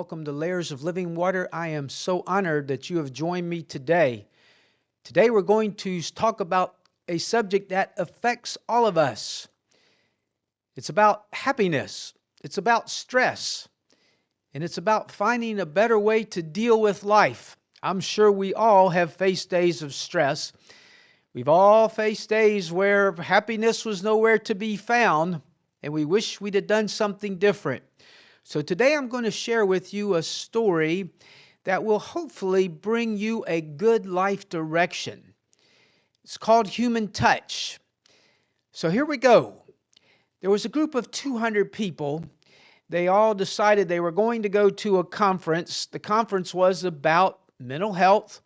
Welcome to Layers of Living Water. I am so honored that you have joined me today. Today we're going to talk about a subject that affects all of us. It's about happiness. It's about stress. And it's about finding a better way to deal with life. I'm sure we all have faced days of stress. We've all faced days where happiness was nowhere to be found, and we wish we'd have done something different. So today I'm going to share with you a story that will hopefully bring you a good life direction. It's called Human Touch. So here we go. There was a group of 200 people. They all decided they were going to go to a conference. The conference was about mental health,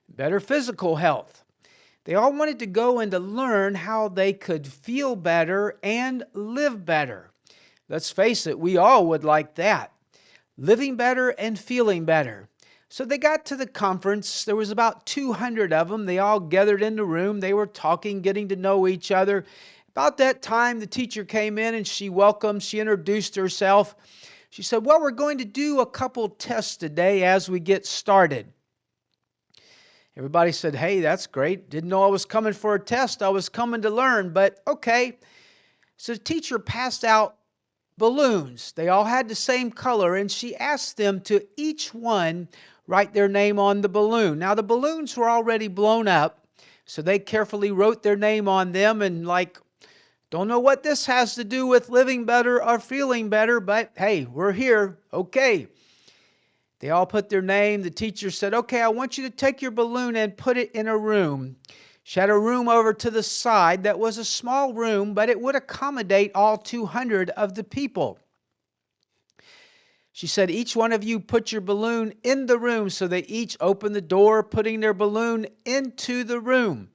better physical health. They all wanted to go and to learn how they could feel better and live better. Let's face it, we all would like that. Living better and feeling better. So they got to the conference. There was about 200 of them. They all gathered in the room. They were talking, getting to know each other. About that time, the teacher came in and she welcomed, she introduced herself. She said, well, we're going to do a couple tests today as we get started. Everybody said, hey, that's great. Didn't know I was coming for a test. I was coming to learn, but okay. So the teacher passed out balloons. They all had the same color, and she asked them to each one write their name on the balloon. Now, the balloons were already blown up, so they carefully wrote their name on them and don't know what this has to do with living better or feeling better, but hey, we're here. Okay. They all put their name. The teacher said, okay, I want you to take your balloon and put it in a room. She had a room over to the side that was a small room, but it would accommodate all 200 of the people. She said, each one of you put your balloon in the room. So they each opened the door, putting their balloon into the room.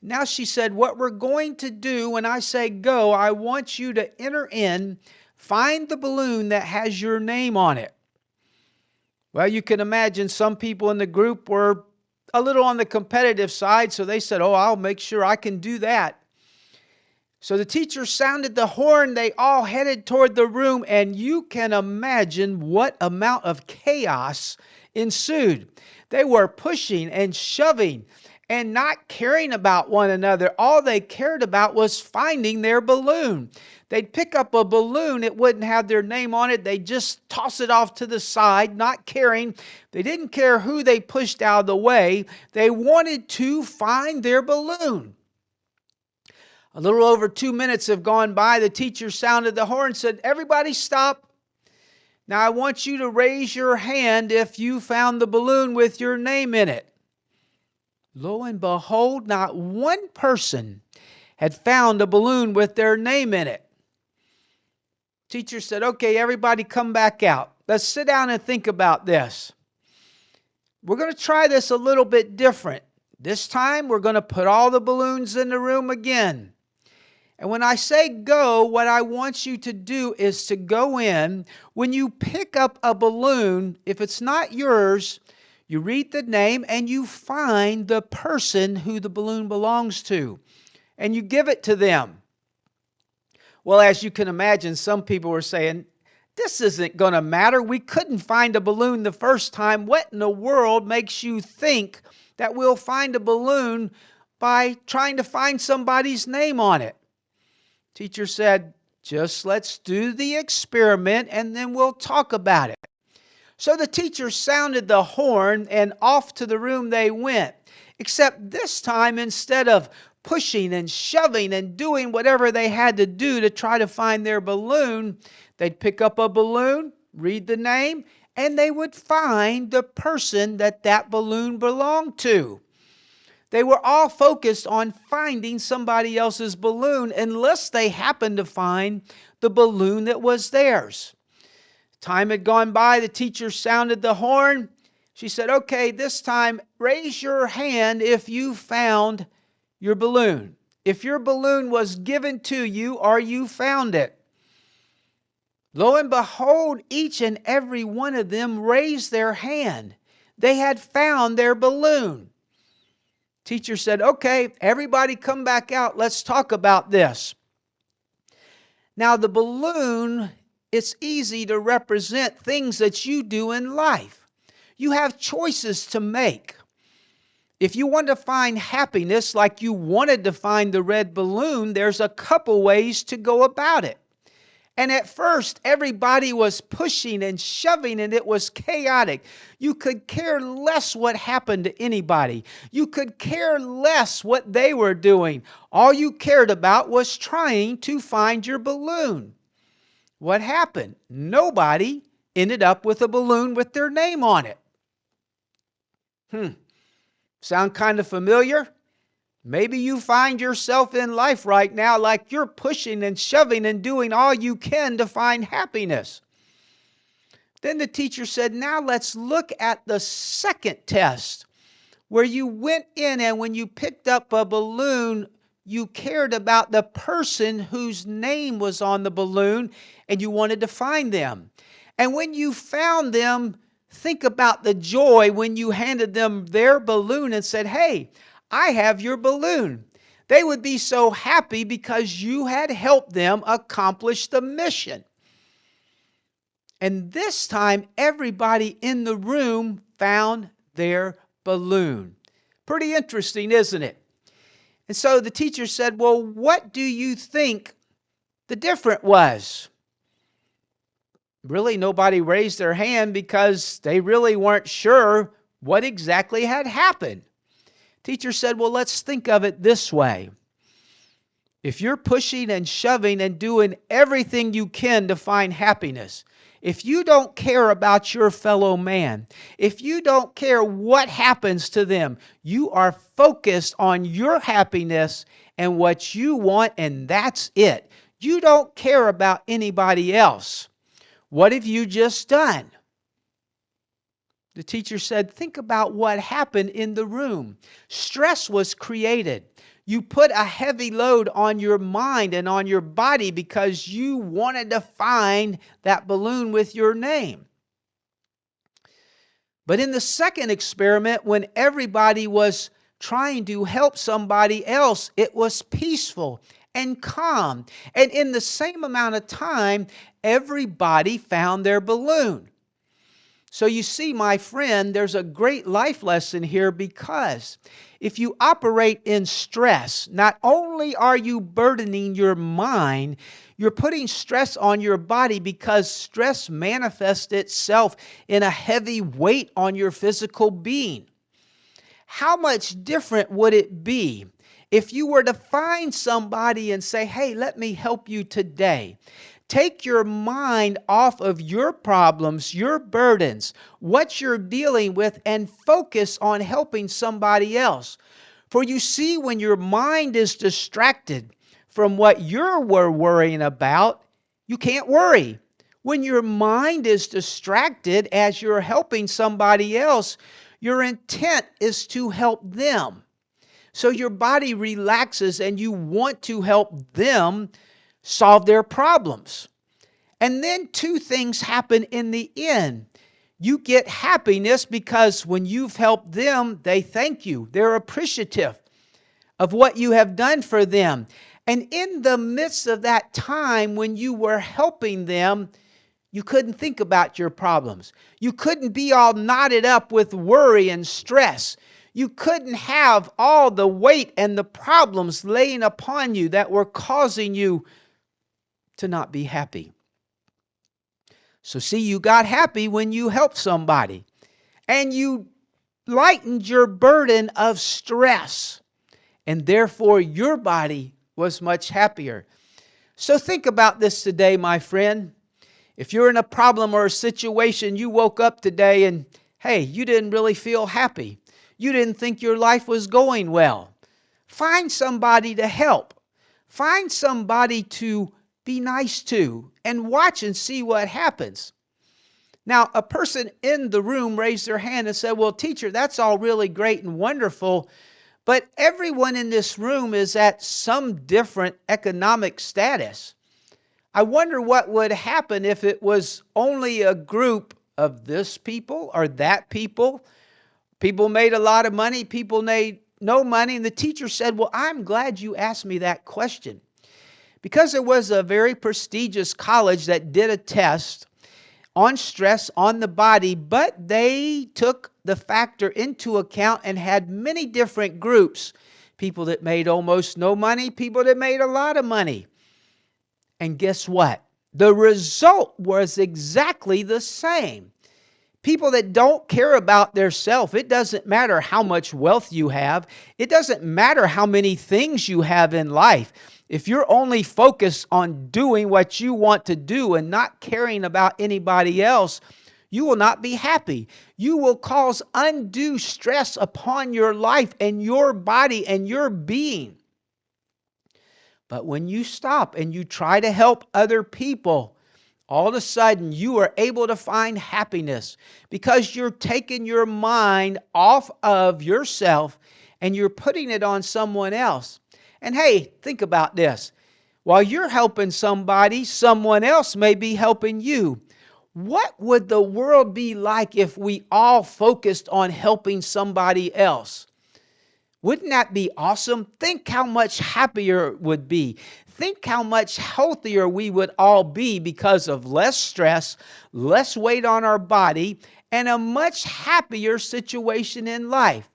Now she said, what we're going to do when I say go, I want you to enter in, find the balloon that has your name on it. Well, you can imagine some people in the group were a little on the competitive side, so they said, oh, I'll make sure I can do that. So the teacher sounded the horn. They all headed toward the room, and you can imagine what amount of chaos ensued. They were pushing and shoving and not caring about one another. All they cared about was finding their balloon. They'd pick up a balloon, it wouldn't have their name on it. They'd just toss it off to the side, not caring. They didn't care who they pushed out of the way. They wanted to find their balloon. A little over 2 minutes have gone by. The teacher sounded the horn and said, everybody stop. Now I want you to raise your hand if you found the balloon with your name in it. Lo and behold, not one person had found a balloon with their name in it. Teacher said, okay, everybody come back out. Let's sit down and think about this. We're going to try this a little bit different. This time, we're going to put all the balloons in the room again. And when I say go, what I want you to do is to go in. When you pick up a balloon, if it's not yours, you read the name and you find the person who the balloon belongs to. And you give it to them. Well, as you can imagine, some people were saying, this isn't going to matter. We couldn't find a balloon the first time. What in the world makes you think that we'll find a balloon by trying to find somebody's name on it? Teacher said, just let's do the experiment and then we'll talk about it. So the teacher sounded the horn and off to the room they went. Except this time, instead of pushing and shoving and doing whatever they had to do to try to find their balloon, they'd pick up a balloon, read the name, and they would find the person that balloon belonged to. They were all focused on finding somebody else's balloon unless they happened to find the balloon that was theirs. Time had gone by. The teacher sounded the horn. She said, okay, this time raise your hand if you found your balloon. If your balloon was given to you or you found it. Lo and behold, each and every one of them raised their hand. They had found their balloon. Teacher said, okay, everybody come back out. Let's talk about this. Now the balloon it's easy to represent things that you do in life. You have choices to make. If you want to find happiness like you wanted to find the red balloon, there's a couple ways to go about it. And at first, everybody was pushing and shoving, and it was chaotic. You could care less what happened to anybody. You could care less what they were doing. All you cared about was trying to find your balloon. What happened? Nobody ended up with a balloon with their name on it. Sound kind of familiar? Maybe you find yourself in life right now like you're pushing and shoving and doing all you can to find happiness. Then the teacher said, now let's look at the second test, where you went in and when you picked up a balloon, you cared about the person whose name was on the balloon and you wanted to find them. And when you found them, think about the joy when you handed them their balloon and said, hey, I have your balloon. They would be so happy because you had helped them accomplish the mission. And this time, everybody in the room found their balloon. Pretty interesting, isn't it? And so the teacher said, well, what do you think the difference was? Really, nobody raised their hand because they really weren't sure what exactly had happened. Teacher said, well, let's think of it this way. If you're pushing and shoving and doing everything you can to find happiness, if you don't care about your fellow man, if you don't care what happens to them, you are focused on your happiness and what you want, and that's it. You don't care about anybody else. What have you just done? The teacher said, think about what happened in the room. Stress was created. You put a heavy load on your mind and on your body because you wanted to find that balloon with your name. But in the second experiment, when everybody was trying to help somebody else, it was peaceful and calm. And in the same amount of time, everybody found their balloon. So you see, my friend, there's a great life lesson here, because if you operate in stress, not only are you burdening your mind, you're putting stress on your body, because stress manifests itself in a heavy weight on your physical being. How much different would it be if you were to find somebody and say, hey, let me help you today? Take your mind off of your problems, your burdens, what you're dealing with, and focus on helping somebody else. For you see, when your mind is distracted from what you're worrying about, you can't worry. When your mind is distracted as you're helping somebody else, your intent is to help them. So your body relaxes and you want to help them solve their problems. And then two things happen in the end. You get happiness because when you've helped them, they thank you. They're appreciative of what you have done for them. And in the midst of that time when you were helping them, you couldn't think about your problems. You couldn't be all knotted up with worry and stress. You couldn't have all the weight and the problems laying upon you that were causing you to not be happy. So see, you got happy when you helped somebody, and you lightened your burden of stress, and therefore your body was much happier. So think about this today, my friend. If you're in a problem or a situation, you woke up today and, hey, you didn't really feel happy. You didn't think your life was going well. Find somebody to help. Find somebody to be nice to, and watch and see what happens. Now, a person in the room raised their hand and said, well, teacher, that's all really great and wonderful, but everyone in this room is at some different economic status. I wonder what would happen if it was only a group of this people or that people. People made a lot of money, people made no money. And the teacher said, well, I'm glad you asked me that question. Because it was a very prestigious college that did a test on stress on the body, but they took the factor into account and had many different groups. People that made almost no money, people that made a lot of money. And guess what? The result was exactly the same. People that don't care about their self. It doesn't matter how much wealth you have. It doesn't matter how many things you have in life. If you're only focused on doing what you want to do and not caring about anybody else, you will not be happy. You will cause undue stress upon your life and your body and your being. But when you stop and you try to help other people, all of a sudden you are able to find happiness because you're taking your mind off of yourself and you're putting it on someone else. And hey, think about this. While you're helping somebody, someone else may be helping you. What would the world be like if we all focused on helping somebody else? Wouldn't that be awesome? Think how much happier it would be. Think how much healthier we would all be because of less stress, less weight on our body, and a much happier situation in life.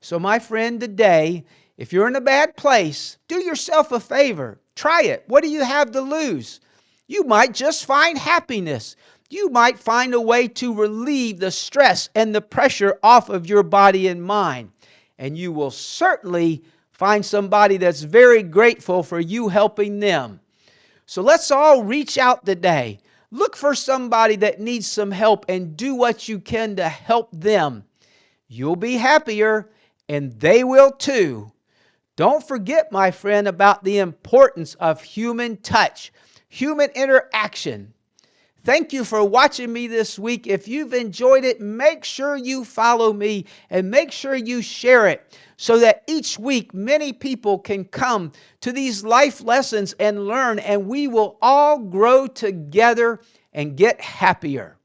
So my friend, today, if you're in a bad place, do yourself a favor. Try it. What do you have to lose? You might just find happiness. You might find a way to relieve the stress and the pressure off of your body and mind. And you will certainly find somebody that's very grateful for you helping them. So let's all reach out today. Look for somebody that needs some help and do what you can to help them. You'll be happier and they will too. Don't forget, my friend, about the importance of human touch, human interaction. Thank you for watching me this week. If you've enjoyed it, make sure you follow me and make sure you share it so that each week many people can come to these life lessons and learn, and we will all grow together and get happier.